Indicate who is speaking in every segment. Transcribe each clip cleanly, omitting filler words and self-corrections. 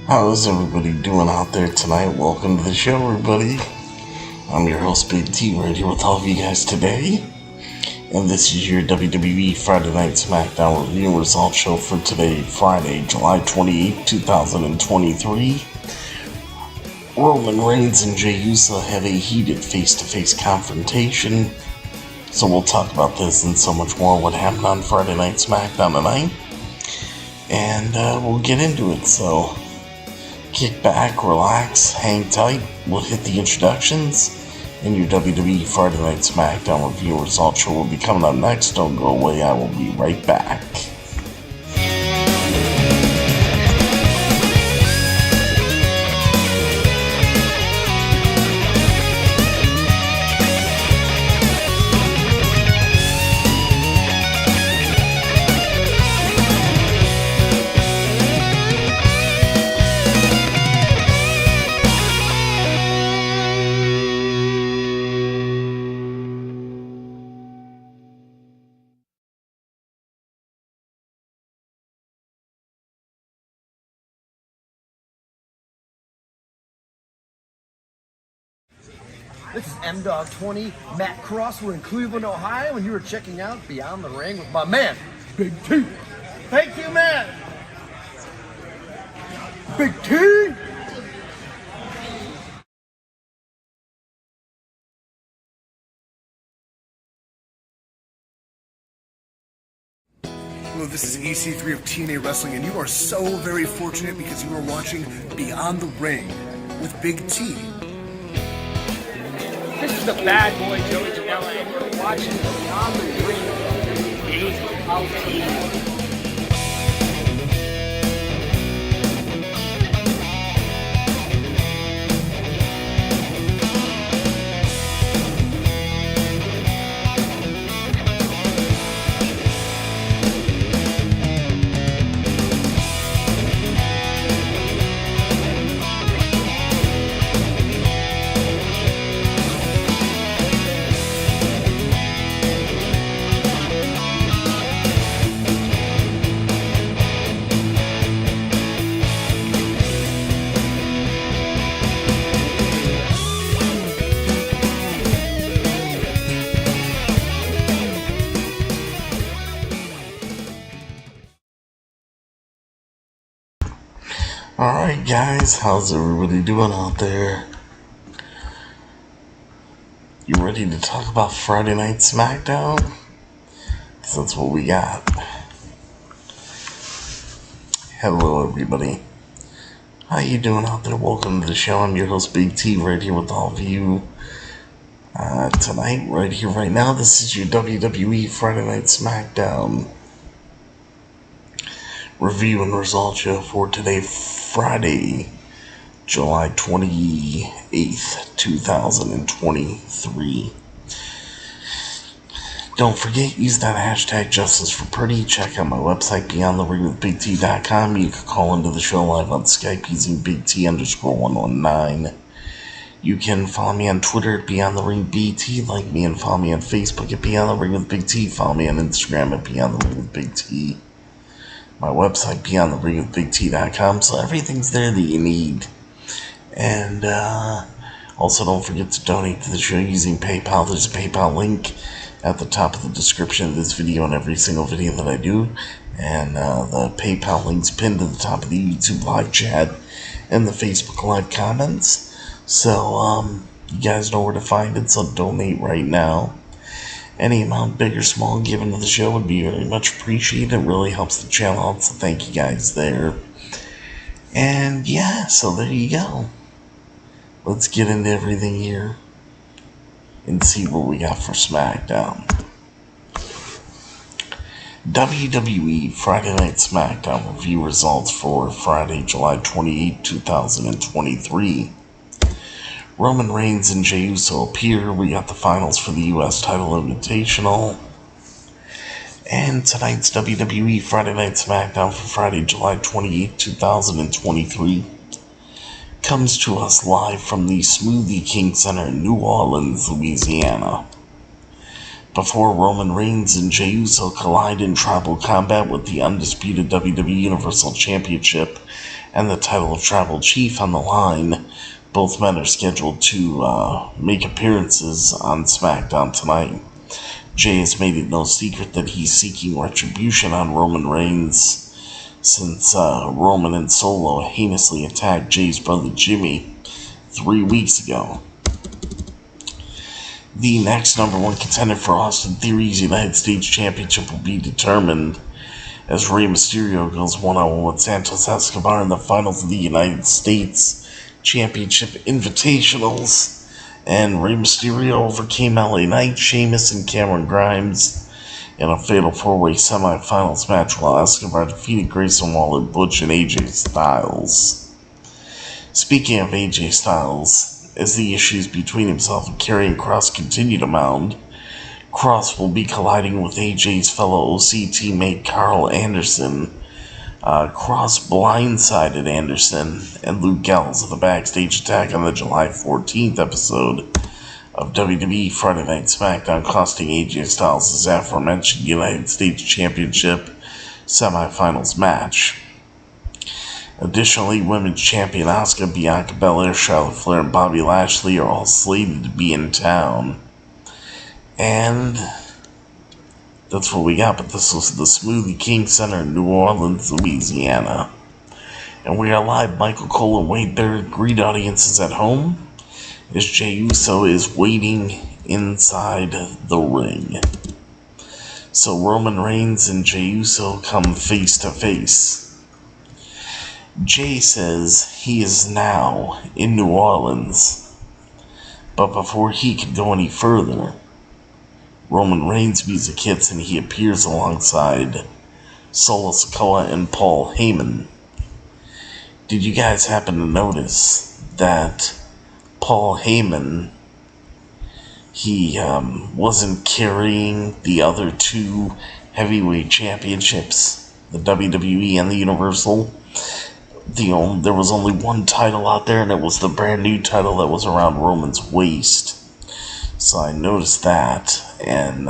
Speaker 1: How's everybody doing out there tonight? Welcome to the show, everybody. I'm your host, Big T, right here with all of you guys today. And this is your WWE Friday Night SmackDown Review Result Show for today, Friday, July 28, 2023. Roman Reigns and Jey Uso have a heated face-to-face confrontation. So we'll talk about this and so much more, what happened on Friday Night SmackDown tonight. And we'll get into it, so kick back, relax, hang tight. We'll hit the introductions, and your WWE Friday Night SmackDown Review Result Show will be coming up next. Don't go away, I will be right back.
Speaker 2: This is M-Dog20, Matt Cross. We're in Cleveland, Ohio, and you are checking out Beyond the Ring with my man, Big T. Thank you, Matt. Big T.
Speaker 3: Hello, this is EC3 of TNA Wrestling, and you are so very fortunate because you are watching Beyond the Ring with Big T.
Speaker 4: This is the bad boy Joey Janela, and you're watching Beyond the Ring. BT.
Speaker 1: Alright guys, how's everybody doing out there? You ready to talk about Friday Night SmackDown? Because that's what we got. Hello everybody. How you doing out there? Welcome to the show. I'm your host Big T, right here with all of you. Tonight, right here, right now, this is your WWE Friday Night SmackDown review and result show for today, Friday, July 28th, 2023. Don't forget, use that hashtag #JusticeForPretty. Check out my website, BeyondTheRingWithBigT.com. You can call into the show live on Skype using BigT_119. You can follow me on Twitter at BeyondTheRingBT, like me and follow me on Facebook at BeyondTheRingWithBigT, follow me on Instagram at BeyondTheRingWithBigT. My website, BeyondTheRingWithBigT.com, so everything's there that you need. And also don't forget to donate to the show using PayPal. There's a PayPal link at the top of the description of this video and every single video that I do. And the PayPal link's pinned to the top of the YouTube live chat and the Facebook live comments. So, you guys know where to find it, so donate right now. Any amount, big or small, given to the show would be very much appreciated. It really helps the channel out, so thank you guys there. And yeah, so there you go. Let's get into everything here and see what we got for SmackDown. WWE Friday Night SmackDown review results for Friday, July 28, 2023. Roman Reigns and Jey Uso appear. We got the finals for the US title invitational. And tonight's WWE Friday Night SmackDown for Friday, July 28, 2023 comes to us live from the Smoothie King Center in New Orleans, Louisiana. Before Roman Reigns and Jey Uso collide in tribal combat with the undisputed WWE Universal Championship and the title of Tribal Chief on the line, both men are scheduled to make appearances on SmackDown tonight. Jey has made it no secret that he's seeking retribution on Roman Reigns since Roman and Solo heinously attacked Jey's brother Jimmy 3 weeks ago. The next number one contender for Austin Theory's United States Championship will be determined as Rey Mysterio goes one-on-one with Santos Escobar in the finals of the United States Championship Invitationals, and Rey Mysterio overcame LA Knight, Sheamus, and Cameron Grimes in a fatal four-way semifinals match, while Escobar defeated Grayson Waller, Butch, and AJ Styles. Speaking of AJ Styles, as the issues between himself and Karrion Kross continue to mount, Kross will be colliding with AJ's fellow OC teammate Carl Anderson. Kross blindsided Anderson and Luke Gallows at the backstage attack on the July 14th episode of WWE Friday Night SmackDown, costing AJ Styles his aforementioned United States Championship semifinals match. Additionally, Women's Champion Asuka, Bianca Belair, Charlotte Flair, and Bobby Lashley are all slated to be in town. And that's what we got, but this was the Smoothie King Center in New Orleans, Louisiana. And we are live. Michael Cole and Wade Barrett greet audiences at home as Jey Uso is waiting inside the ring. So Roman Reigns and Jey Uso come face to face. Jey says he is now in New Orleans, but before he can go any further, Roman Reigns' music hits and he appears alongside Solo Sikoa and Paul Heyman. Did you guys happen to notice that Paul Heyman, he wasn't carrying the other two heavyweight championships, the WWE and the Universal? There was only one title out there, and it was the brand new title that was around Roman's waist. So I noticed that, and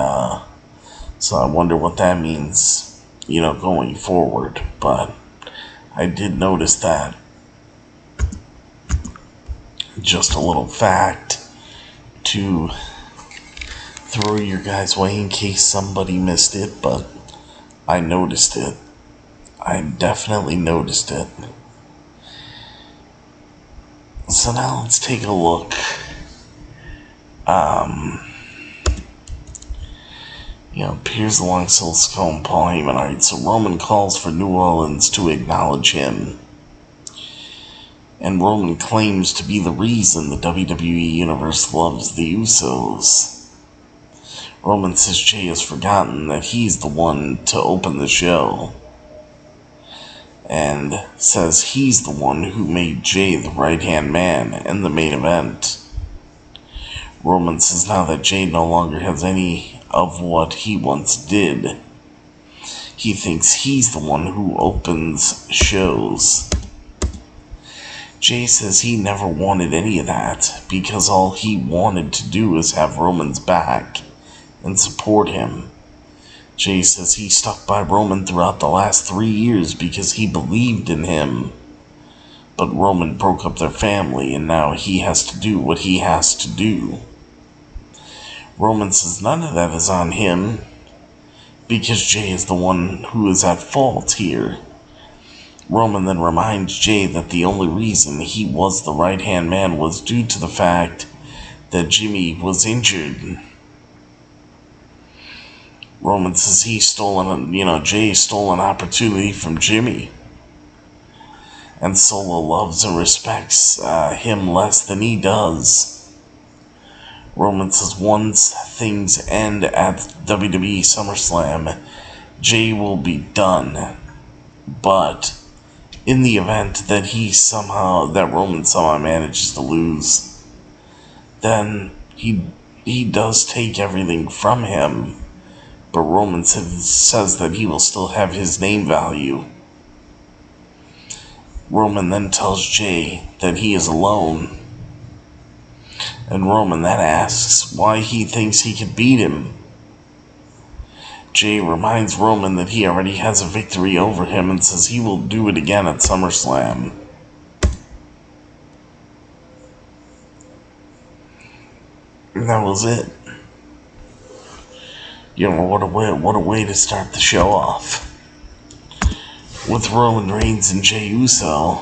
Speaker 1: so I wonder what that means, going forward. But I did notice that. Just a little fact to throw your guys' way in case somebody missed it, but I noticed it. I definitely noticed it. So now let's take a look. Appears alongside Skull and Paul Heyman. Alright, so Roman calls for New Orleans to acknowledge him. and Roman claims to be the reason the WWE Universe loves the Usos. Roman says Jey has forgotten that he's the one to open the show, and says he's the one who made Jey the right-hand man in the main event. Roman says now that Jey no longer has any of what he once did, he thinks he's the one who opens shows. Jey says he never wanted any of that, because all he wanted to do is have Roman's back and support him. Jey says he stuck by Roman throughout the last 3 years because he believed in him. But Roman broke up their family, and now he has to do what he has to do. Roman says none of that is on him, because Jey is the one who is at fault here. Roman then reminds Jey that the only reason he was the right-hand man was due to the fact that Jimmy was injured. Roman says Jey stole an opportunity from Jimmy. And Solo loves and respects him less than he does. Roman says once things end at WWE SummerSlam, Jey will be done. But in the event that Roman somehow manages to lose, then he does take everything from him. But Roman says that he will still have his name value. Roman then tells Jey that he is alone. And Roman then asks why he thinks he can beat him. Jey reminds Roman that he already has a victory over him and says he will do it again at SummerSlam. And that was it. What a way to start the show off. With Roman Reigns and Jey Uso.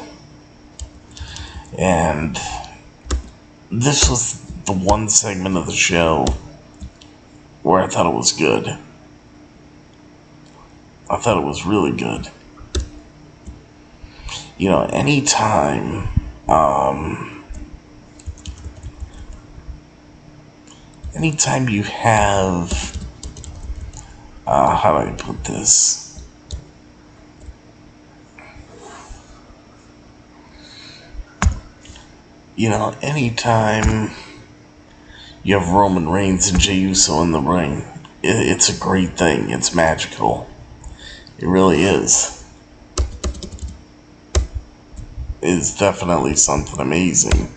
Speaker 1: And this was the one segment of the show where I thought it was good. I thought it was really good. Anytime you have how do I put this? Anytime you have Roman Reigns and Jey Uso in the ring, it's a great thing. It's magical. It really is. It's definitely something amazing.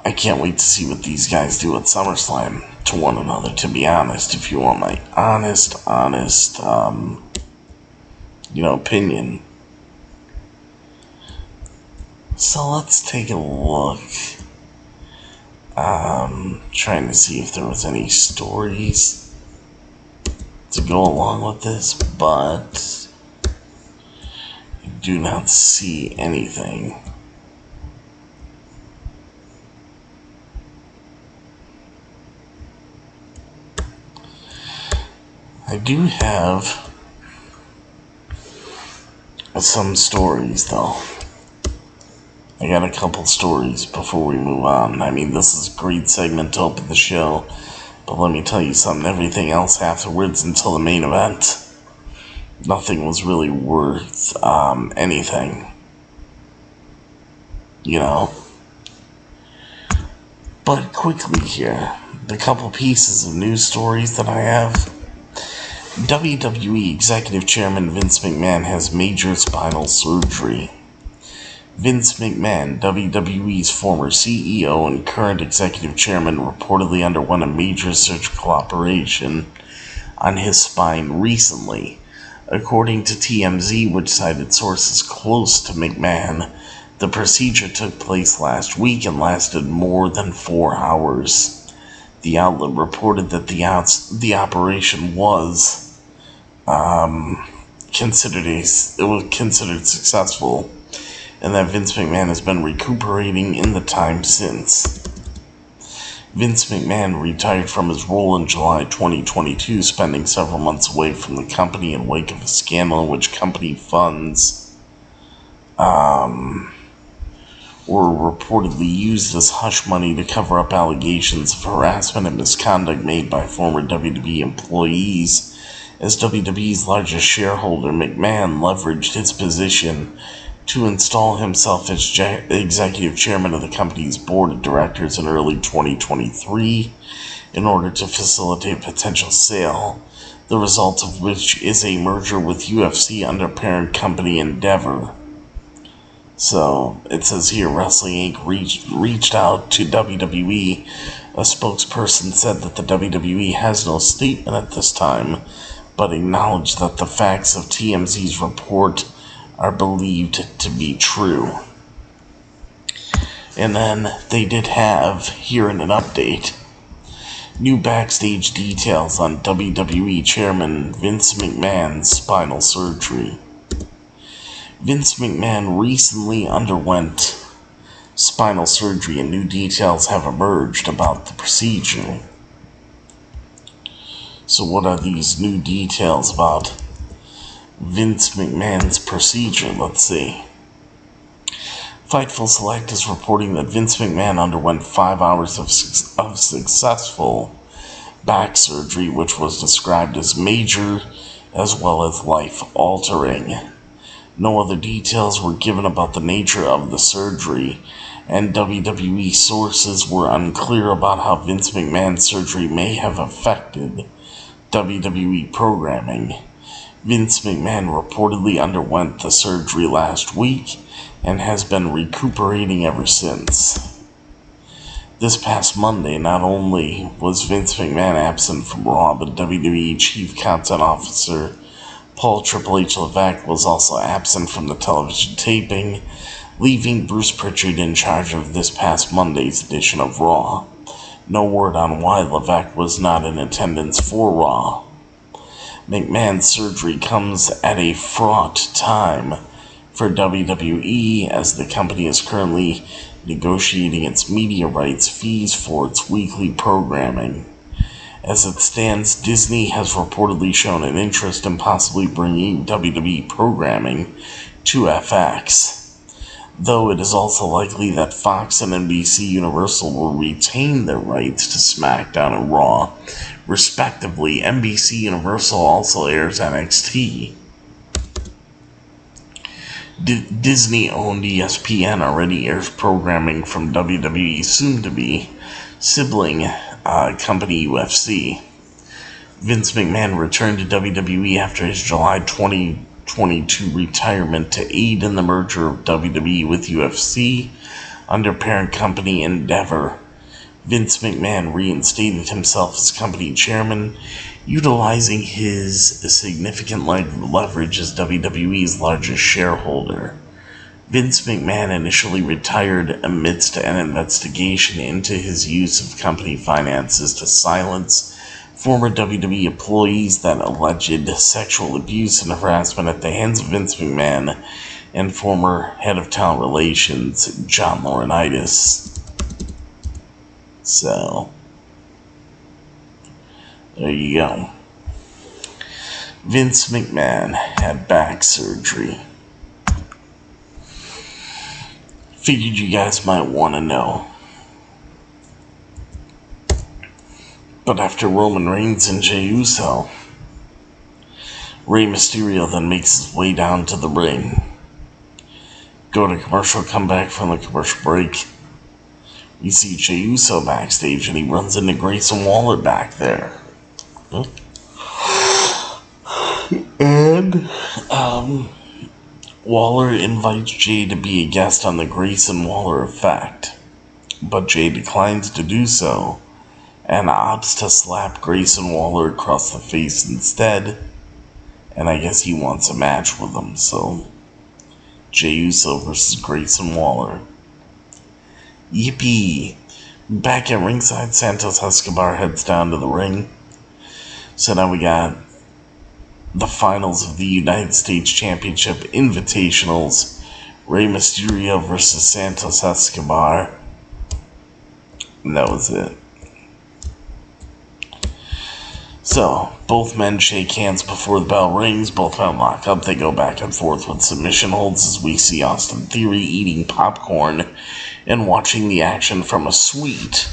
Speaker 1: I can't wait to see what these guys do at SummerSlam to one another, to be honest, if you want my honest, opinion. So let's take a look. Trying to see if there was any stories to go along with this, but I do not see anything. I do have some stories, though. I got a couple stories before we move on. I mean, this is a great segment to open the show, but let me tell you something. Everything else afterwards until the main event, nothing was really worth anything. But quickly here, the couple pieces of news stories that I have. WWE Executive Chairman Vince McMahon has major spinal surgery. Vince McMahon, WWE's former CEO and current executive chairman, reportedly underwent a major surgical operation on his spine recently. According to TMZ, which cited sources close to McMahon, the procedure took place last week and lasted more than 4 hours. The outlet reported that the operation was considered successful, and that Vince McMahon has been recuperating in the time since. Vince McMahon retired from his role in July 2022, spending several months away from the company in wake of a scandal in which company funds were reportedly used as hush money to cover up allegations of harassment and misconduct made by former WWE employees, as WWE's largest shareholder, McMahon, leveraged his position to install himself as executive chairman of the company's board of directors in early 2023 in order to facilitate potential sale, the result of which is a merger with UFC under parent company Endeavor. So, it says here, Wrestling Inc. reached out to WWE. A spokesperson said that the WWE has no statement at this time, but acknowledged that the facts of TMZ's report are believed to be true. And then they did have, here in an update, new backstage details on WWE Chairman Vince McMahon's spinal surgery. Vince McMahon recently underwent spinal surgery, and new details have emerged about the procedure. So what are these new details about Vince McMahon's procedure? Let's see. Fightful Select is reporting that Vince McMahon underwent 5 hours of successful back surgery, which was described as major as well as life-altering. No other details were given about the nature of the surgery, and WWE sources were unclear about how Vince McMahon's surgery may have affected WWE programming. Vince McMahon reportedly underwent the surgery last week and has been recuperating ever since. This past Monday, not only was Vince McMahon absent from Raw, but WWE Chief Content Officer Paul Triple H Levesque was also absent from the television taping, leaving Bruce Pritchard in charge of this past Monday's edition of Raw. No word on why Levesque was not in attendance for Raw. McMahon's surgery comes at a fraught time for WWE, as the company is currently negotiating its media rights fees for its weekly programming. As it stands, Disney has reportedly shown an interest in possibly bringing WWE programming to FX, though it is also likely that Fox and NBC Universal will retain their rights to SmackDown and Raw, respectively. NBC Universal also airs NXT. Disney-owned ESPN already airs programming from WWE, soon-to-be sibling company UFC. Vince McMahon returned to WWE after his July 2022 retirement to aid in the merger of WWE with UFC under parent company Endeavor. Vince McMahon reinstated himself as company chairman, utilizing his significant leverage as WWE's largest shareholder. Vince McMahon initially retired amidst an investigation into his use of company finances to silence former WWE employees that alleged sexual abuse and harassment at the hands of Vince McMahon and former head of talent relations, John Laurinaitis. So, there you go. Vince McMahon had back surgery. Figured you guys might want to know. But after Roman Reigns and Jey Uso, Rey Mysterio then makes his way down to the ring. Go to commercial, come back from the commercial break. We see Jey Uso backstage and he runs into Grayson Waller back there. And, Waller invites Jey to be a guest on the Grayson Waller Effect, but Jey declines to do so and opts to slap Grayson Waller across the face instead, and I guess he wants a match with him, so Jey Uso versus Grayson Waller. Yippee! Back at ringside, Santos Escobar heads down to the ring. So now we got the finals of the United States Championship Invitationals. Rey Mysterio versus Santos Escobar. And that was it. So, both men shake hands before the bell rings, both men lock up, they go back and forth with submission holds as we see Austin Theory eating popcorn and watching the action from a suite.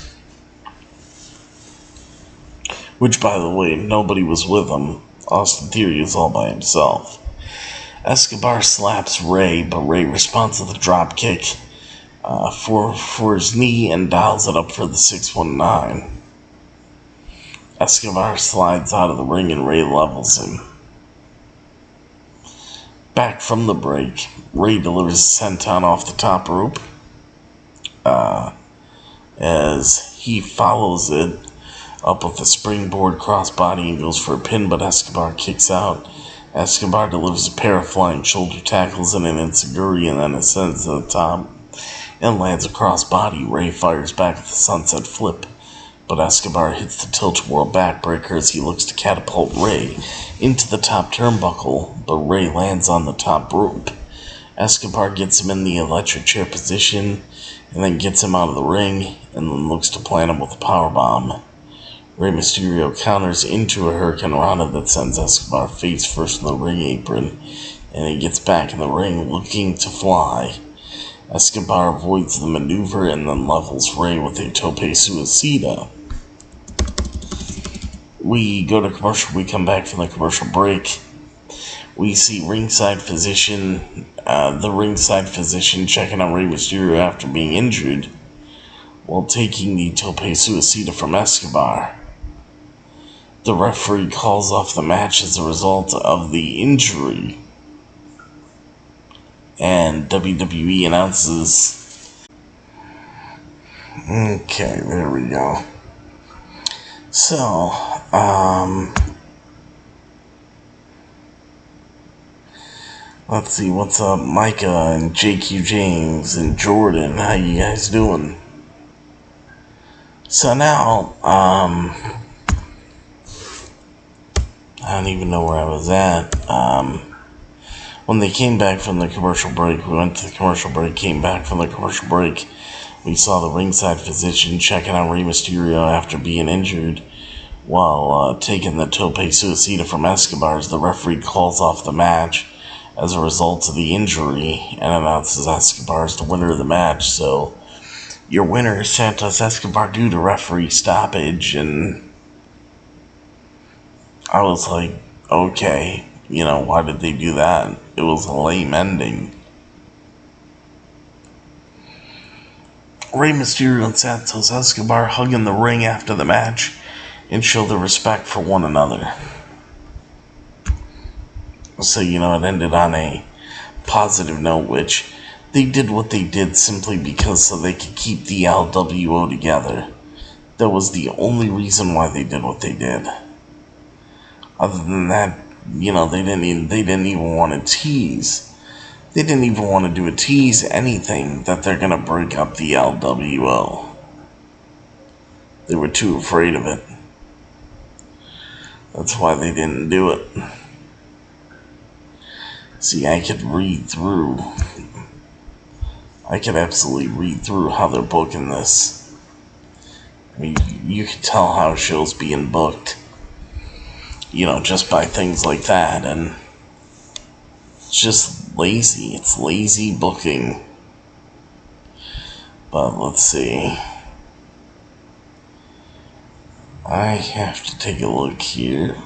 Speaker 1: Which, by the way, nobody was with him. Austin Theory is all by himself. Escobar slaps Rey, but Rey responds with a drop kick for his knee and dials it up for the 619. Escobar slides out of the ring and Rey levels him. Back from the break, Rey delivers a senton off the top rope. As he follows it up with a springboard crossbody and goes for a pin, but Escobar kicks out. Escobar delivers a pair of flying shoulder tackles and an enziguri and then ascends to the top and lands a crossbody. Rey fires back with the sunset flip, but Escobar hits the tilt-a-whirl backbreaker as he looks to catapult Rey into the top turnbuckle, but Rey lands on the top rope. Escobar gets him in the electric chair position and then gets him out of the ring and then looks to plant him with a powerbomb. Rey Mysterio counters into a Hurricane Rana that sends Escobar face first in the ring apron, and he gets back in the ring looking to fly. Escobar avoids the maneuver and then levels Rey with a tope suicida. We go to commercial. We come back from the commercial break. We see ringside physician, the ringside physician checking on Rey Mysterio after being injured while taking the tope suicida from Escobar. The referee calls off the match as a result of the injury, and WWE announces... Okay, there we go. So, let's see, what's up, Micah and JQ James and Jordan? How you guys doing? So now, I don't even know where I was at. When they came back from the commercial break, we went to the commercial break, came back from the commercial break, we saw the ringside physician checking on Rey Mysterio after being injured while taking the tope suicida from Escobar. The referee calls off the match as a result of the injury and announces Escobar as the winner of the match. So, your winner is Santos Escobar due to referee stoppage, and I was like, okay, why did they do that? It was a lame ending. Rey Mysterio and Santos Escobar hug in the ring after the match and show their respect for one another. So, it ended on a positive note, which they did what they did simply because so they could keep the LWO together. That was the only reason why they did what they did. Other than that, they didn't even want to tease. They didn't even want to do a tease anything that they're going to break up the LWO. They were too afraid of it. That's why they didn't do it. See, I could absolutely read through how they're booking this. I mean, you can tell how a show's being booked, just by things like that, and it's just lazy. It's lazy booking. But let's see. I have to take a look here.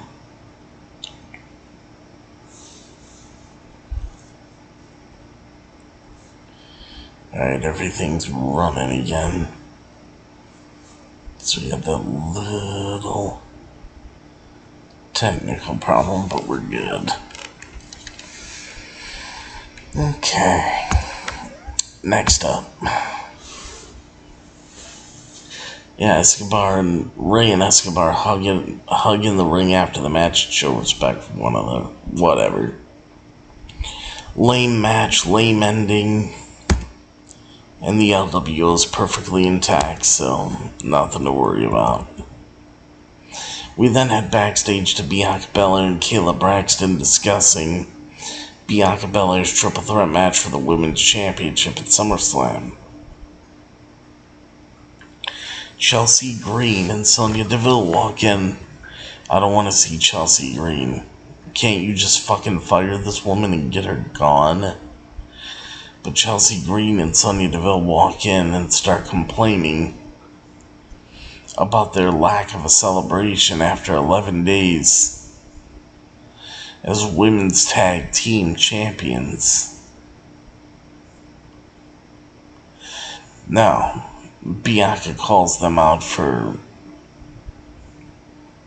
Speaker 1: Alright, everything's running again. So we have that little technical problem, but we're good. Okay. Next up. Yeah, Escobar and Rey and Escobar hugging the ring after the match to show respect for one another. Whatever. Lame match, lame ending. And the LWO is perfectly intact, so nothing to worry about. We then head backstage to Bianca Belair and Kayla Braxton discussing Bianca Belair's triple threat match for the Women's Championship at SummerSlam. Chelsea Green and Sonya Deville walk in I don't want to see Chelsea Green. Can't you just fucking fire this woman and get her gone? But Chelsea Green and Sonya Deville walk in and start complaining about their lack of a celebration after 11 days as women's tag team champions. Now, Bianca calls them out for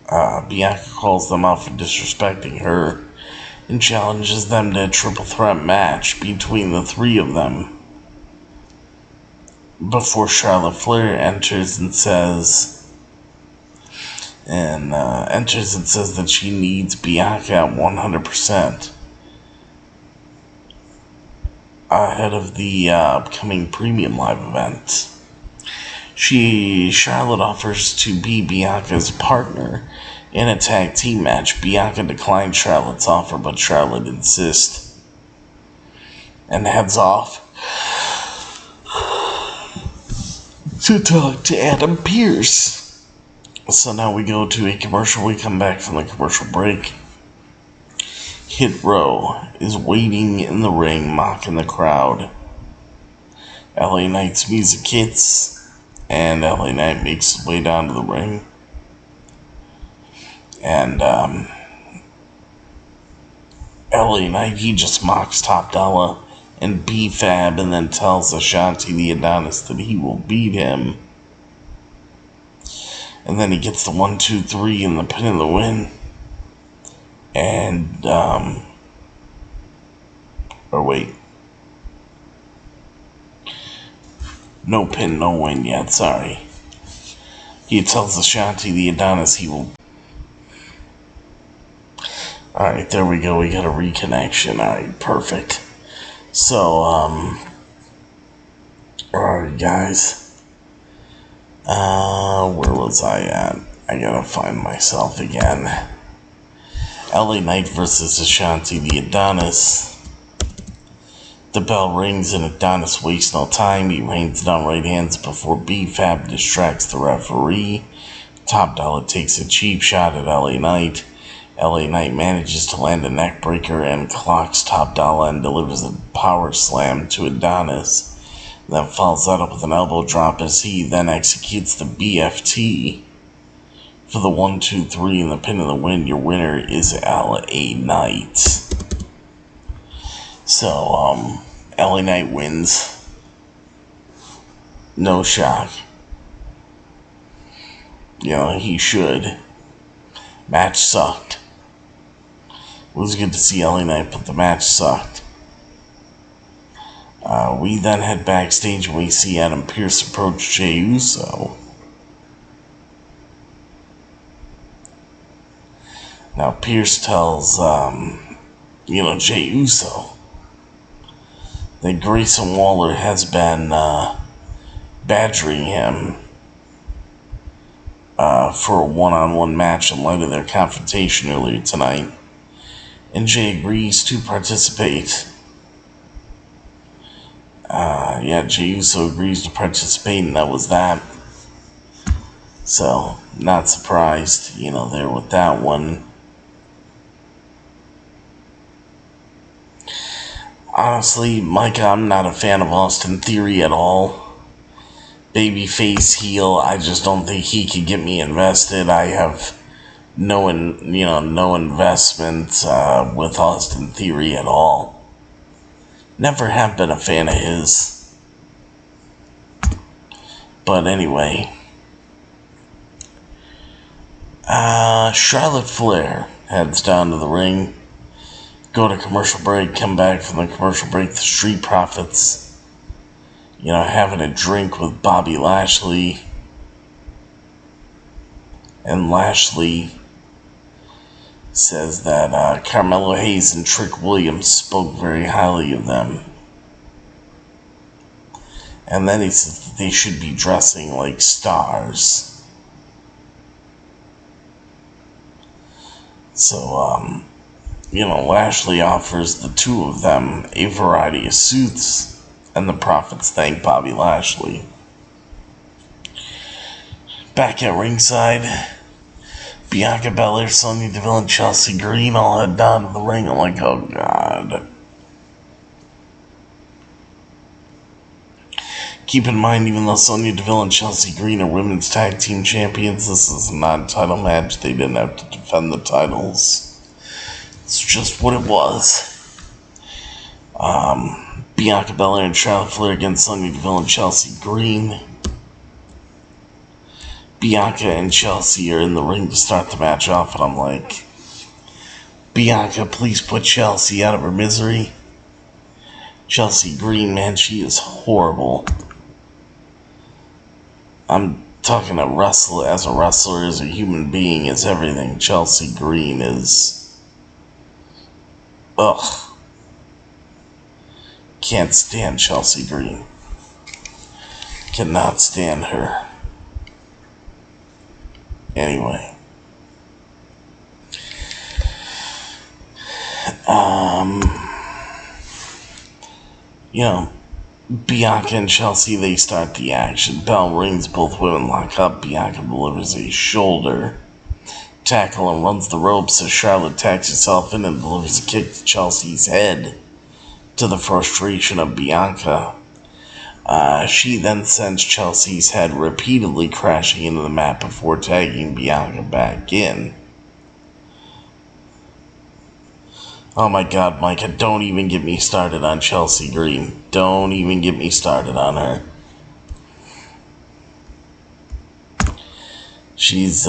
Speaker 1: disrespecting her and challenges them to a triple threat match between the three of them before Charlotte Flair enters and says that she needs Bianca at 100% ahead of the upcoming premium live event. Charlotte offers to be Bianca's partner in a tag team match. Bianca declines Charlotte's offer, but Charlotte insists and heads off to talk to Adam Pearce. So now we go to a commercial. We come back from the commercial break. Hit Row is waiting in the ring, mocking the crowd. LA Knight's music hits, and LA Knight makes his way down to the ring. And LA Knight, he just mocks Top Dollar and B-Fab, and then tells Ashanti the Adonis that he will beat him. And then he gets the 1, 2, 3 in the pin of the win. And, no pin, no win yet, sorry. He tells Ashanti the Adonis he will... Alright, there we go, we got a reconnection, alright, perfect. So, alright guys. Where was I at? I gotta find myself again. LA Knight versus Ashanti the Adonis. The bell rings and Adonis wastes no time. He rains down right hands before B-Fab distracts the referee. Top Dollar takes a cheap shot at LA Knight. LA Knight manages to land a neckbreaker and clocks Top Dollar and delivers a power slam to Adonis. Then follows that up with an elbow drop as he then executes the BFT. For the 1, 2, 3 and the pin of the win, your winner is LA Knight. So, LA Knight wins. No shock. You know, he should. Match sucked. It was good to see LA Knight, but the match sucked. We then head backstage and we see Adam Pearce approach Jey Uso. Now, Pearce tells, Jey Uso that Grayson Waller has been badgering him for a one-on-one match in light of their confrontation earlier tonight. And Jey agrees to participate. Jey Uso agrees to participate, and that was that. So, not surprised, there with that one. Honestly, Micah, I'm not a fan of Austin Theory at all. Babyface, heel, I just don't think he could get me invested. I have no investment with Austin Theory at all. Never have been a fan of his. But anyway, Charlotte Flair heads down to the ring. Go to commercial break, come back from the commercial break, the Street Profits, having a drink with Bobby Lashley. And Lashley says that Carmelo Hayes and Trick Williams spoke very highly of them. And then he says that they should be dressing like stars. So, Lashley offers the two of them a variety of suits, and the Profits thank Bobby Lashley. Back at ringside, Bianca Belair, Sonya Deville, and Chelsea Green all head down to the ring. I'm like, oh god. Keep in mind, even though Sonya Deville and Chelsea Green are women's tag team champions, this is not a title match. They didn't have to defend the titles. It's just what it was. Bianca Belair and Charlotte Flair against Sonya Deville and Chelsea Green. Bianca and Chelsea are in the ring to start the match off, and I'm like, Bianca, please put Chelsea out of her misery. Chelsea Green, man, she is horrible. I'm talking a wrestler, as a human being, as everything. Chelsea Green is... ugh. Can't stand Chelsea Green. Cannot stand her. Anyway. You know, Bianca and Chelsea, they start the action. Bell rings, both women lock up. Bianca delivers a shoulder tackle and runs the ropes as Charlotte tacks herself in and delivers a kick to Chelsea's head, to the frustration of Bianca. She then sends Chelsea's head repeatedly crashing into the mat before tagging Bianca back in. Oh my god, Micah, don't even get me started on Chelsea Green. Don't even get me started on her. She's,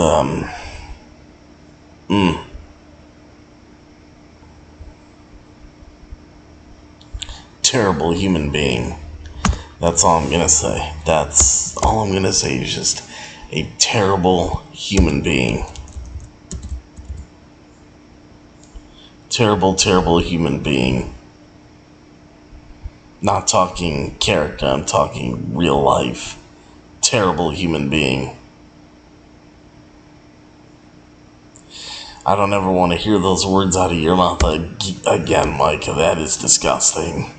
Speaker 1: terrible human being. That's all I'm gonna say. That's all I'm gonna say is just a terrible human being. Terrible, terrible human being. Not talking character, I'm talking real life. Terrible human being. I don't ever want to hear those words out of your mouth again, Micah. That is disgusting.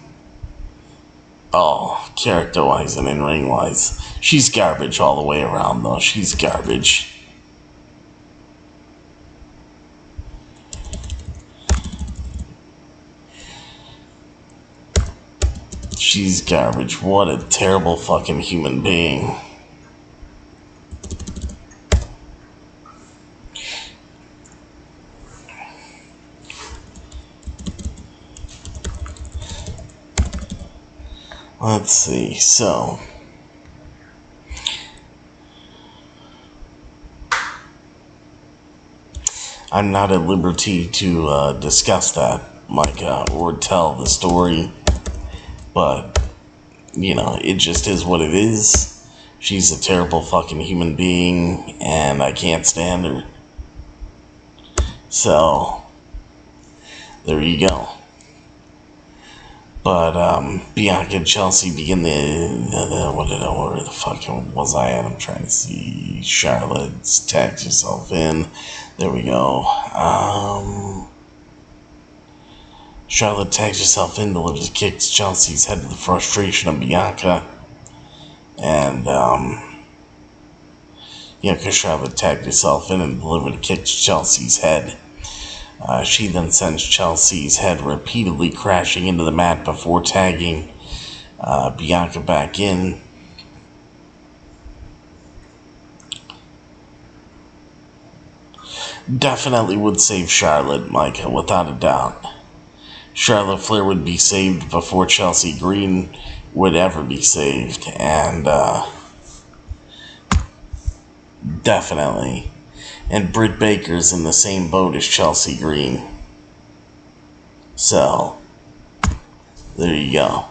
Speaker 1: Oh, character-wise and in-ring-wise. She's garbage all the way around, though. She's garbage. She's garbage. What a terrible fucking human being. Let's see, so... I'm not at liberty to discuss that, Micah, or tell the story. But, you know, it just is what it is. She's a terrible fucking human being, and I can't stand her. So, there you go. But, Bianca and Chelsea begin where the fuck was I at? I'm trying to see. Charlotte's tags herself in. There we go. Charlotte tags herself in, delivers a kick to Chelsea's head to the frustration of Bianca. And, because Charlotte tagged herself in and delivered a kick to Chelsea's head. She then sends Chelsea's head repeatedly crashing into the mat before tagging Bianca back in. Definitely would save Charlotte, Micah, without a doubt. Charlotte Flair would be saved before Chelsea Green would ever be saved, and definitely. And Britt Baker's in the same boat as Chelsea Green. So, there you go.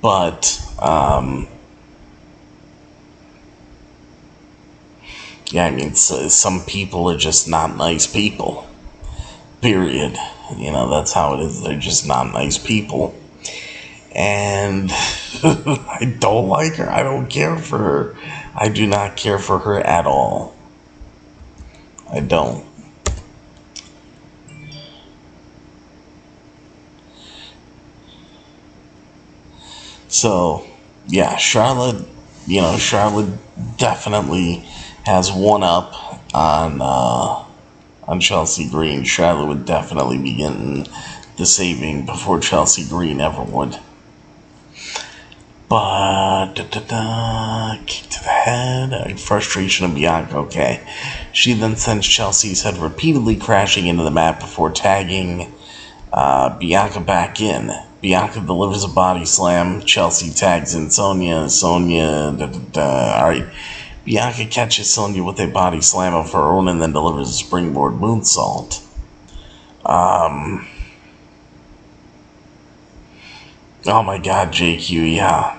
Speaker 1: But, yeah, I mean, some people are just not nice people. Period. You know, that's how it is. They're just not nice people. And I don't like her. I don't care for her. I do not care for her at all. I don't. So, yeah, Charlotte you know, Charlotte definitely has one up on Chelsea Green. Charlotte would definitely be getting the saving before Chelsea Green ever would. But kick to the head, frustration of Bianca. Okay, she then sends Chelsea's head repeatedly crashing into the mat before tagging Bianca back in. Bianca delivers a body slam. Chelsea tags in Sonya. Alright. Bianca catches Sonya with a body slam of her own and then delivers a springboard moonsault. Oh my god, JQ, yeah.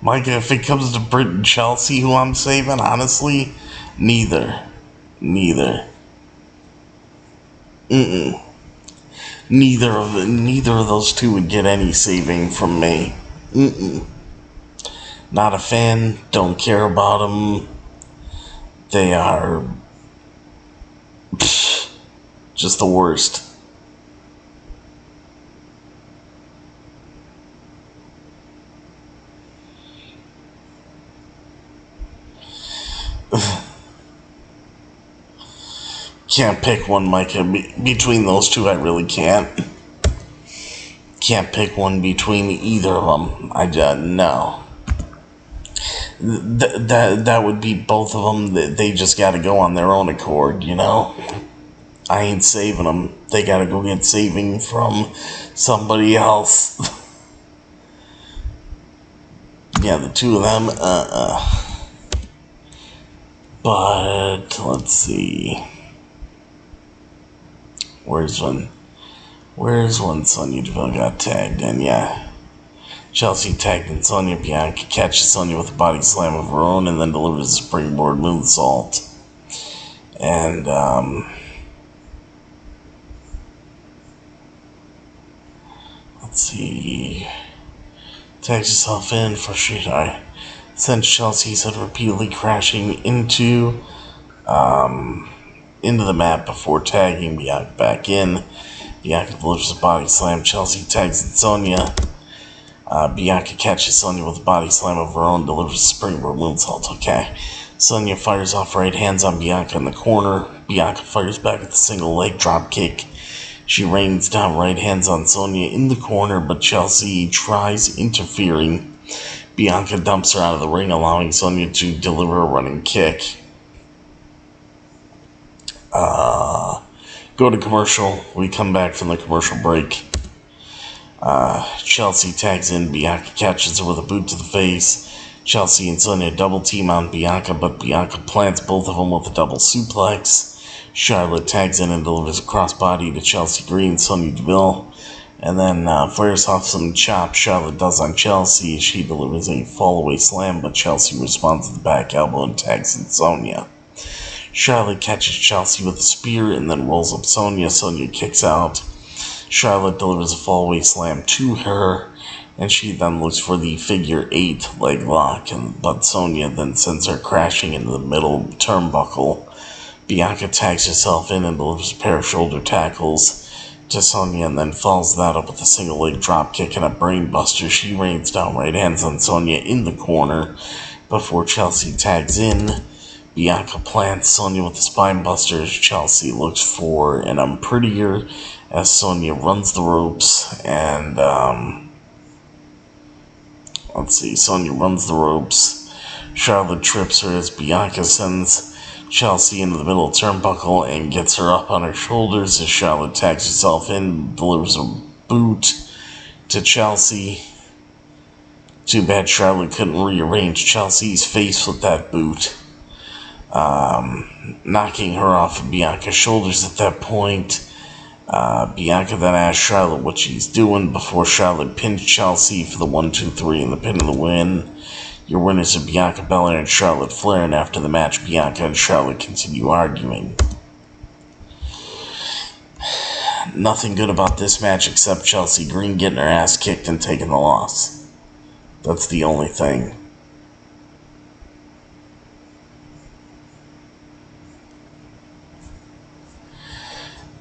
Speaker 1: Micah, if it comes to Britt and Chelsea, who I'm saving, honestly, neither. Neither of those two would get any saving from me. Not a fan. Don't care about them. They are just the worst. Can't pick one, Micah. Between those two, I really can't. Can't pick one between either of them. No. That would be both of them. They just got to go on their own accord, you know? I ain't saving them. They got to go get saving from somebody else. Yeah, the two of them, But, let's see. Where's one Sonya Deville got tagged in? Yeah. Chelsea tagged in Sonya. Bianca catches Sonya with a body slam of her own and then delivers a springboard moonsault. And, let's see. Tags herself in for shit. I sends Chelsea's head repeatedly crashing into the mat before tagging Bianca back in. Bianca delivers a body slam. Chelsea tags in Sonya. Bianca catches Sonya with a body slam of her own, delivers a springboard moonsault. Okay. Sonya fires off right hands on Bianca in the corner. Bianca fires back with a single leg drop kick. She rains down right hands on Sonya in the corner, but Chelsea tries interfering. Bianca dumps her out of the ring, allowing Sonya to deliver a running kick. Go to commercial. We come back from the commercial break. Chelsea tags in. Bianca catches her with a boot to the face. Chelsea and Sonya double team on Bianca, but Bianca plants both of them with a double suplex. Charlotte tags in and delivers a crossbody to Chelsea Green, Sonya Deville, and then fires off some chops Charlotte does on Chelsea. She delivers a fallaway slam, but Chelsea responds with the back elbow and tags in Sonya. Charlotte catches Chelsea with a spear and then rolls up Sonya. Sonya kicks out. Charlotte delivers a fallaway slam to her, and she then looks for the figure 8 leg lock, but Sonya then sends her crashing into the middle turnbuckle. Bianca tags herself in and delivers a pair of shoulder tackles to Sonya and then follows that up with a single leg drop kick and a brainbuster. She rains down right hands on Sonya in the corner before Chelsea tags in. Bianca plants Sonya with a spine buster as Chelsea looks for an unprettier as Sonya runs the ropes and Sonya runs the ropes. Charlotte trips her as Bianca sends Chelsea into the middle turnbuckle and gets her up on her shoulders as Charlotte tags herself in, delivers a boot to Chelsea. Too bad Charlotte couldn't rearrange Chelsea's face with that boot. Knocking her off of Bianca's shoulders at that point. Bianca then asks Charlotte what she's doing before Charlotte pins Chelsea for the 1-2-3 and the pin of the win. Your winners are Bianca Belair and Charlotte Flair, and after the match, Bianca and Charlotte continue arguing. Nothing good about this match except Chelsea Green getting her ass kicked and taking the loss. That's the only thing.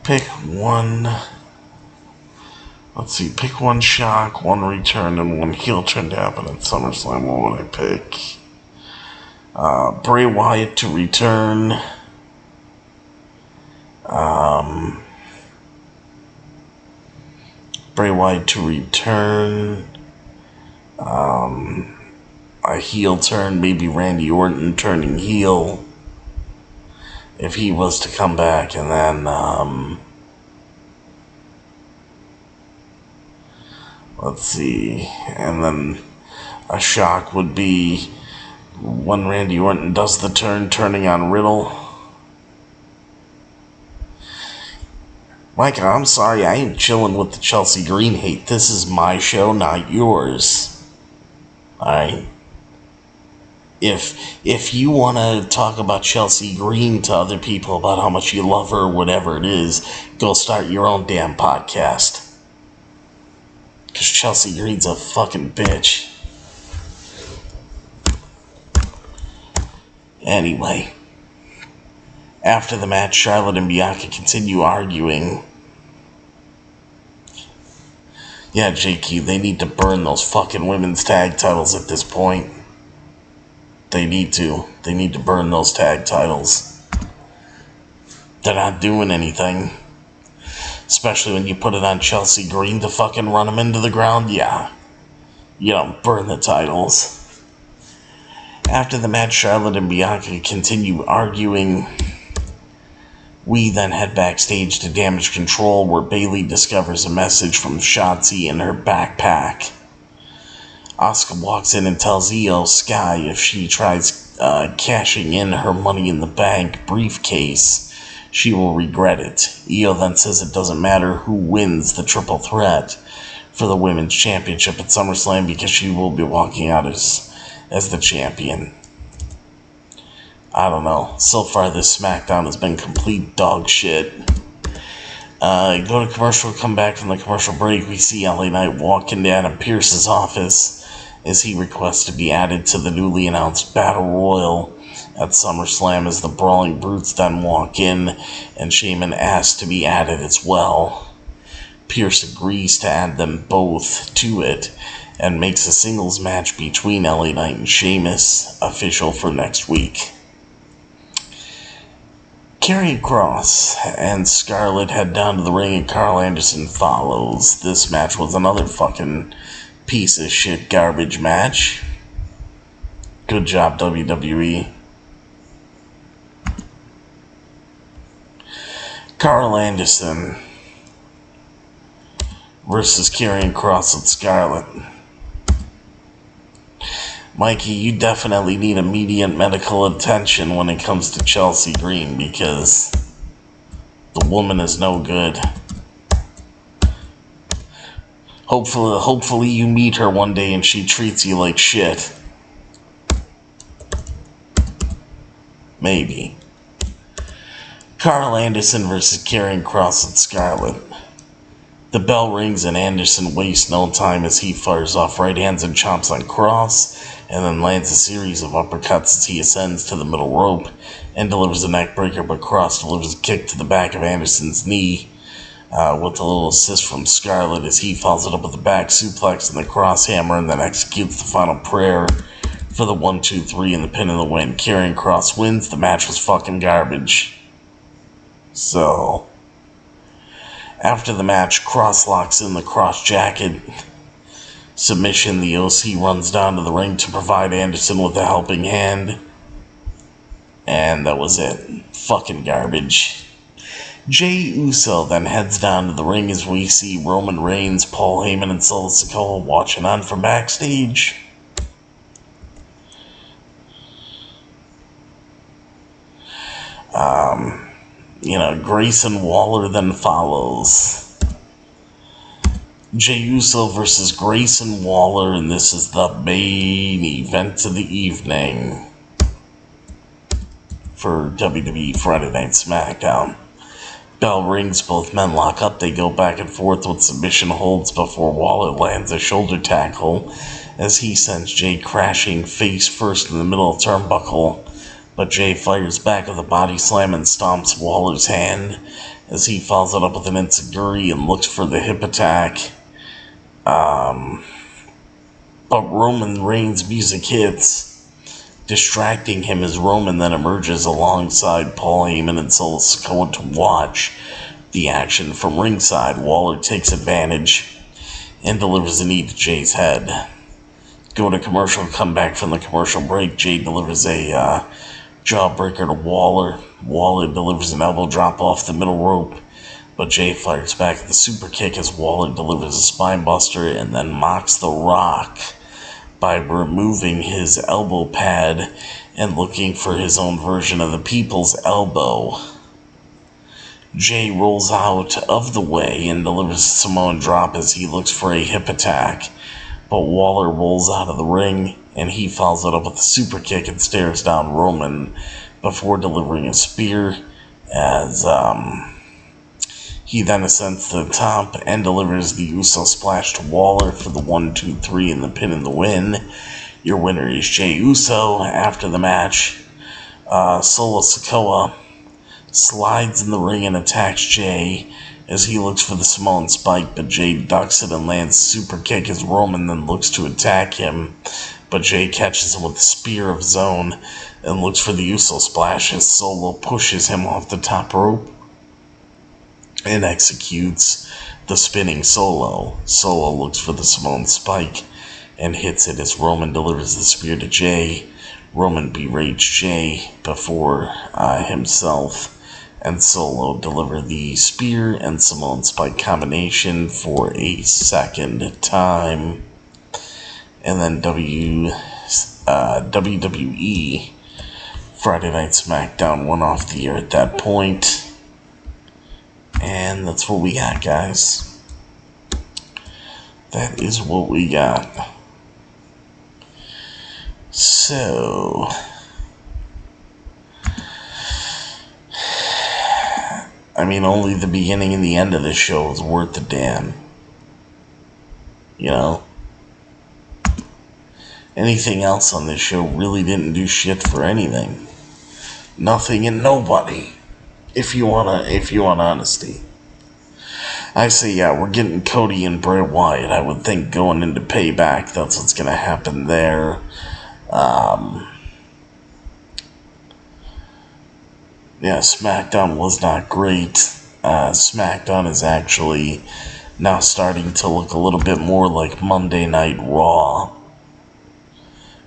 Speaker 1: Pick one Let's see, pick one shock, one return, and one heel turn to happen at SummerSlam. What would I pick? Bray Wyatt to return. Bray Wyatt to return. A heel turn, maybe Randy Orton turning heel if he was to come back, and then let's see, and then a shock would be when Randy Orton does the turn, turning on Riddle. Micah, I'm sorry, I ain't chilling with the Chelsea Green hate. This is my show, not yours. Alright? If you want to talk about Chelsea Green to other people about how much you love her or whatever it is, go start your own damn podcast. Because Chelsea Green's a fucking bitch. Anyway. After the match, Charlotte and Bianca continue arguing. Yeah, JQ, they need to burn those fucking women's tag titles at this point. They need to. They need to burn those tag titles. They're not doing anything. Especially when you put it on Chelsea Green to fucking run them into the ground. Yeah. You don't burn the titles. After the match, Charlotte and Bianca continue arguing. We then head backstage to Damage Control, where Bayley discovers a message from Shotzi in her backpack. Asuka walks in and tells Io Sky if she tries cashing in her Money in the Bank briefcase, she will regret it. Io then says it doesn't matter who wins the triple threat for the Women's Championship at SummerSlam because she will be walking out as the champion. I don't know. So far, this SmackDown has been complete dog shit. Go to commercial, come back from the commercial break. We see LA Knight walk into Adam Pearce's office as he requests to be added to the newly announced Battle Royal at SummerSlam as the Brawling Brutes then walk in and Heyman asks to be added as well. Pearce agrees to add them both to it and makes a singles match between LA Knight and Sheamus official for next week. Karrion Kross and Scarlett head down to the ring and Carl Anderson follows. This match was another fucking piece of shit garbage match. Good job, WWE. Carl Anderson versus Karrion Kross and Scarlett. Mikey, you definitely need immediate medical attention when it comes to Chelsea Green because the woman is no good. Hopefully you meet her one day and she treats you like shit. Maybe. Carl Anderson versus Karrion Kross and Scarlett. The bell rings and Anderson wastes no time as he fires off right hands and chops on Kross and then lands a series of uppercuts as he ascends to the middle rope and delivers a neck breaker, but Kross delivers a kick to the back of Anderson's knee with a little assist from Scarlett as he follows it up with a back suplex and the cross hammer and then executes the final prayer for the 1-2-3 and the pin in the win. Karrion Kross wins. The match was fucking garbage. So, after the match, Kross locks in the cross jacket submission. The OC runs down to the ring to provide Anderson with a helping hand. And that was it. Fucking garbage. Jey Uso then heads down to the ring as we see Roman Reigns, Paul Heyman, and Solo Sikoa watching on from backstage. Grayson Waller then follows. Jey Uso versus Grayson Waller, and this is the main event of the evening for WWE Friday Night SmackDown. Bell rings, both men lock up, they go back and forth with submission holds before Waller lands a shoulder tackle as he sends Jey crashing face first in the middle of turnbuckle, but Jey fires back with a body slam and stomps Waller's hand as he follows it up with an enziguri and looks for the hip attack. But Roman Reigns' music hits, distracting him as Roman then emerges alongside Paul Heyman and Solo Sikoa to watch the action from ringside. Waller takes advantage and delivers a knee to Jay's head. Go to commercial, come back from the commercial break. Jay delivers a jawbreaker to Waller. Waller delivers an elbow drop off the middle rope, but Jay fires back the super kick as Waller delivers a spine buster and then mocks The Rock by removing his elbow pad and looking for his own version of the people's elbow. Jay rolls out of the way and delivers a Samoan drop as he looks for a hip attack, but Waller rolls out of the ring and he follows it up with a super kick and stares down Roman before delivering a spear as he then ascends to the top and delivers the Uso splash to Waller for the 1-2-3 and the pin and the win. Your winner is Jey Uso. After the match, Solo Sikoa slides in the ring and attacks Jay as he looks for the Samoan spike, but Jay ducks it and lands a super kick as Roman then looks to attack him, but Jay catches him with a spear of his own and looks for the Uso splash as Solo pushes him off the top rope and executes the spinning Solo. Solo looks for the Samoan spike and hits it as Roman delivers the spear to Jay. Roman berates Jay before himself and Solo deliver the spear and Samoan spike combination for a second time. And then WWE Friday Night SmackDown went off the air at that point. And that's what we got, guys. That is what we got. So, I mean, only the beginning and the end of this show is worth the damn. You know? Anything else on this show really didn't do shit for anything. Nothing and nobody. If you want honesty. I say, yeah, we're getting Cody and Bray Wyatt. I would think going into Payback, that's what's going to happen there. Yeah, SmackDown was not great. SmackDown is actually now starting to look a little bit more like Monday Night Raw,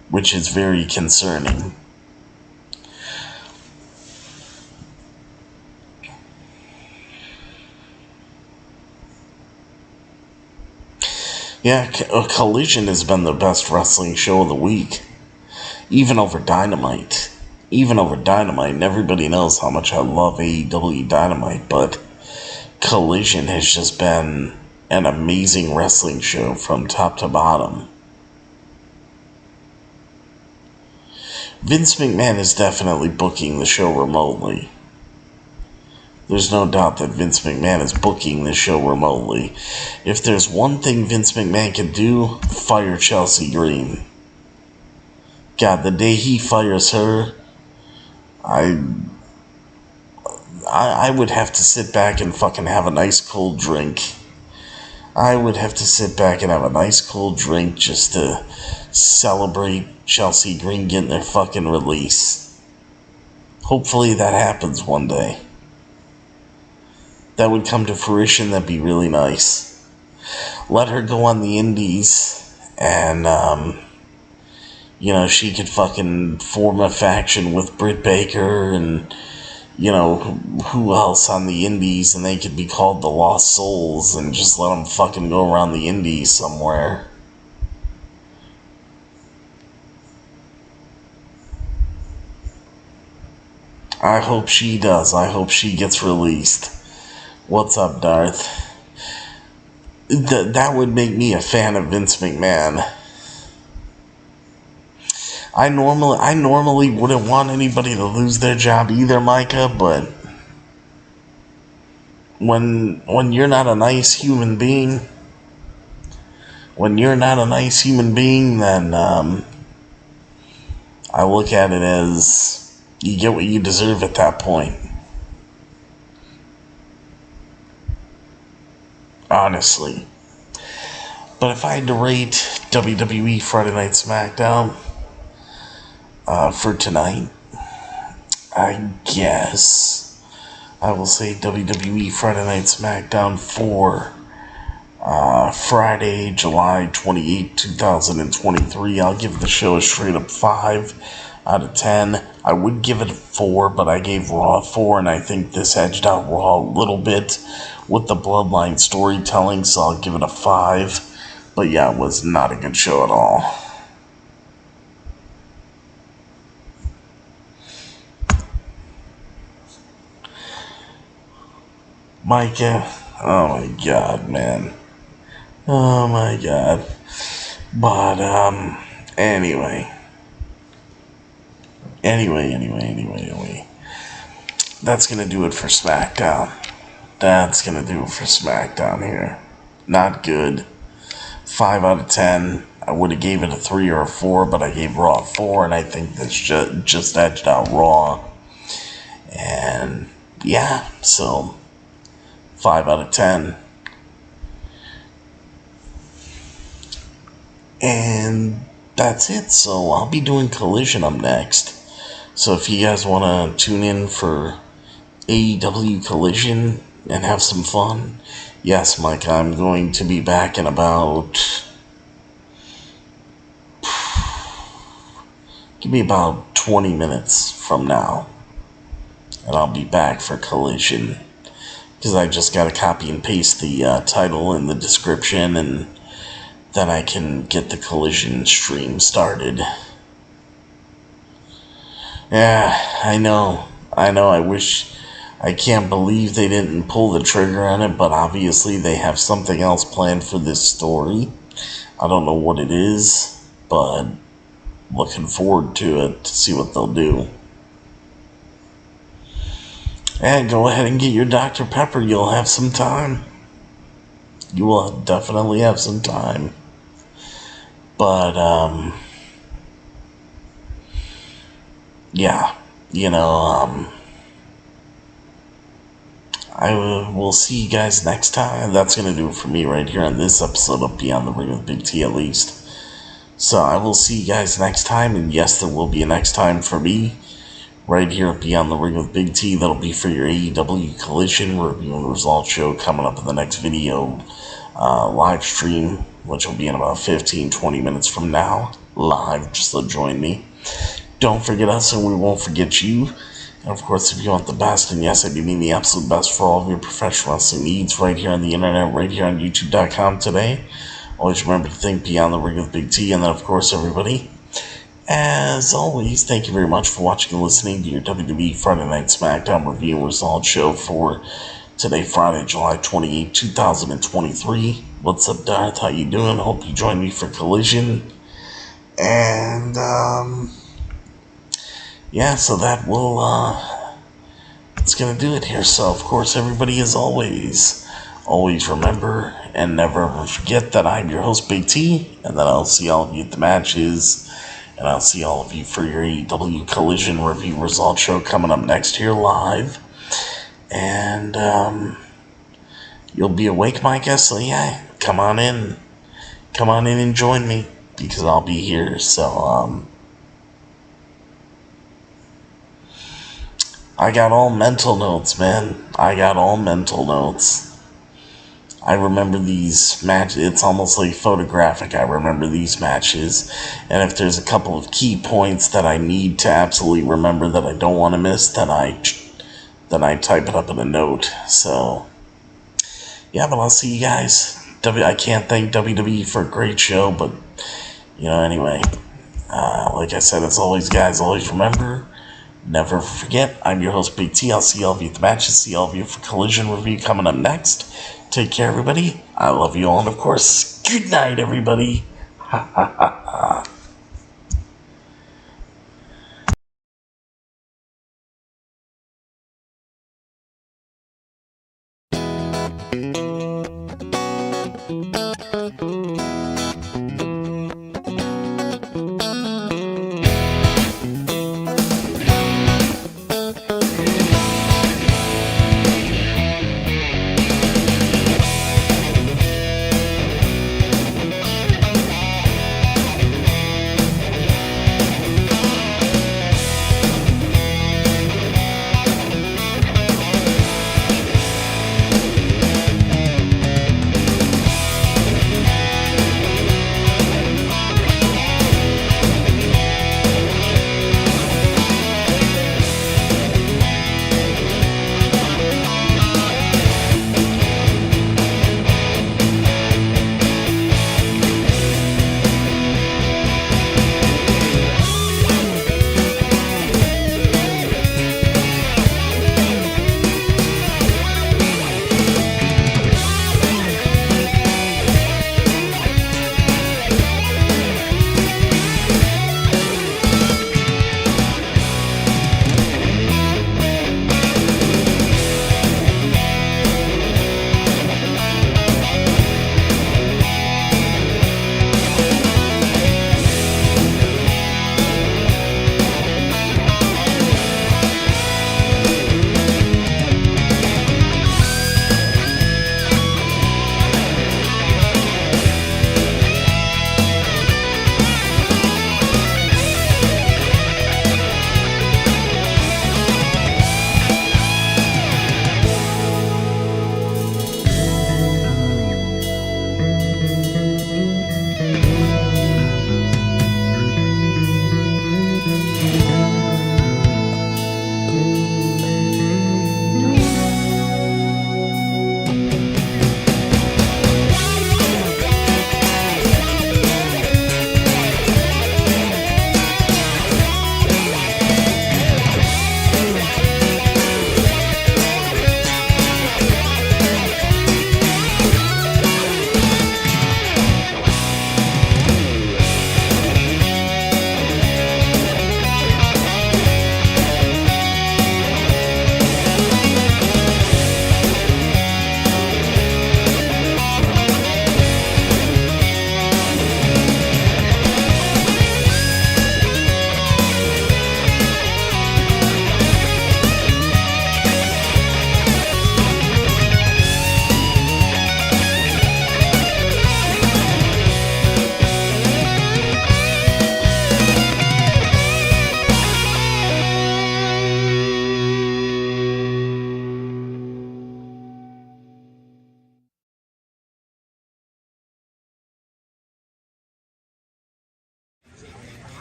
Speaker 1: which is very concerning. Yeah, Collision has been the best wrestling show of the week. Even over Dynamite. And everybody knows how much I love AEW Dynamite, but Collision has just been an amazing wrestling show from top to bottom. Vince McMahon is definitely booking the show remotely. There's no doubt that Vince McMahon is booking the show remotely. If there's one thing Vince McMahon can do, fire Chelsea Green. God, the day he fires her, I would have to sit back and fucking have a nice cold drink. I would have to sit back and have a nice cold drink just to celebrate Chelsea Green getting their fucking release. Hopefully that happens one day. That would come to fruition. That'd be really nice. Let her go on the indies and, she could fucking form a faction with Britt Baker and, who else on the indies, and they could be called the Lost Souls and just let them fucking go around the indies somewhere. I hope she does. I hope she gets released. What's up, Darth? That would make me a fan of Vince McMahon. I normally wouldn't want anybody to lose their job either, Micah, but when you're not a nice human being, then I look at it as you get what you deserve at that point. Honestly. But if I had to rate WWE Friday Night SmackDown for tonight, I guess I will say WWE Friday Night SmackDown for Friday, July 28, 2023. I'll give the show a straight up 5 out of 10. I would give it a 4, but I gave Raw a 4, and I think this edged out Raw a little bit with the Bloodline storytelling, so I'll give it a 5. But yeah, it was not a good show at all. Micah, oh my god, man. Oh my god. But, anyway. Anyway. That's gonna do it for SmackDown. That's gonna do it for SmackDown here. Not good. 5 out of 10. I would have gave it a 3 or a 4, but I gave Raw a 4, and I think this just edged out Raw. And, yeah, so 5 out of 10. And that's it. So I'll be doing Collision up next. So if you guys want to tune in for AEW Collision and have some fun, yes, Mike, I'm going to be back in about... Give me about 20 minutes from now. And I'll be back for Collision. Because I just got to copy and paste the title in the description, and then I can get the Collision stream started. Yeah, I know, I can't believe they didn't pull the trigger on it, but obviously they have something else planned for this story. I don't know what it is, but looking forward to it to see what they'll do. And go ahead and get your Dr. Pepper. You'll have some time. You will definitely have some time. But, yeah, I will see you guys next time. That's going to do it for me right here on this episode of Beyond the Ring with Big T, at least. So I will see you guys next time, and yes, there will be a next time for me. Right here at Beyond the Ring with Big T. That'll be for your AEW Collision review and results show coming up in the next video live stream, which will be in about 15-20 minutes from now. Live, just so join me. Don't forget us and we won't forget you. And of course, if you want the best, and yes, I do mean the absolute best for all of your professional wrestling needs right here on the internet, right here on YouTube.com today. Always remember to think Beyond the Ring with Big T. And then, of course, everybody, as always, thank you very much for watching and listening to your WWE Friday Night SmackDown review and results show for today, Friday, July 28, 2023. What's up, Darth? How you doing? Hope you join me for Collision. And, yeah, so that will, it's gonna do it here. So, of course, everybody, as always remember and never ever forget that I'm your host, Big T, and that I'll see all of you at the matches. And I'll see all of you for your AEW Collision review results show coming up next here live. And you'll be awake, my guest, so yeah, come on in and join me, because I'll be here. So I got all mental notes, man. I remember these matches. It's almost like photographic. I remember these matches. And if there's a couple of key points that I need to absolutely remember that I don't want to miss, then I type it up in a note. So, yeah, but I'll see you guys. I can't thank WWE for a great show, but, anyway. Like I said, as always, guys, always remember, never forget, I'm your host, Big T. I'll see all of you at the matches. See all of you for Collision review coming up next. Take care, everybody. I love you all. And, of course, good night, everybody. Ha, ha, ha, ha.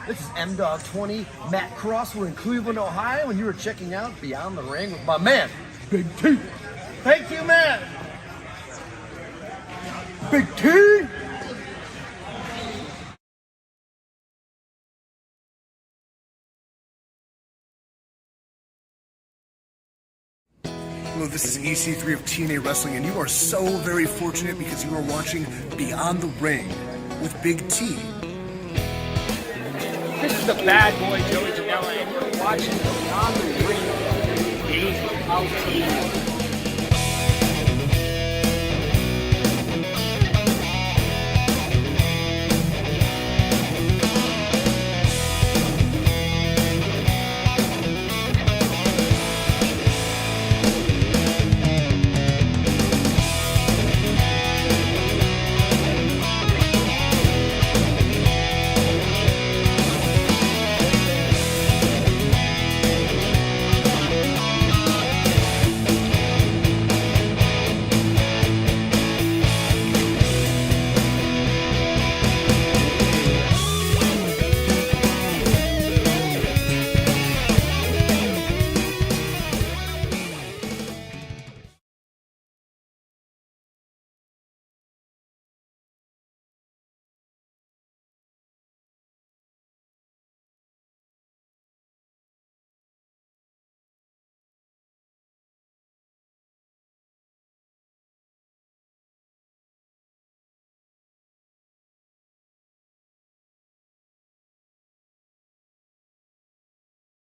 Speaker 2: This is M-Dog 20, Matt Cross. We're in Cleveland, Ohio, and you were checking out Beyond the Ring with my man, Big T. Thank you, man. Big T.
Speaker 3: Hello, this is EC3 of TNA Wrestling, and you are so very fortunate because you are watching Beyond the Ring with Big T.
Speaker 4: This is the bad boy, Joey Janela, and you're watching Beyond the Ring, Big T.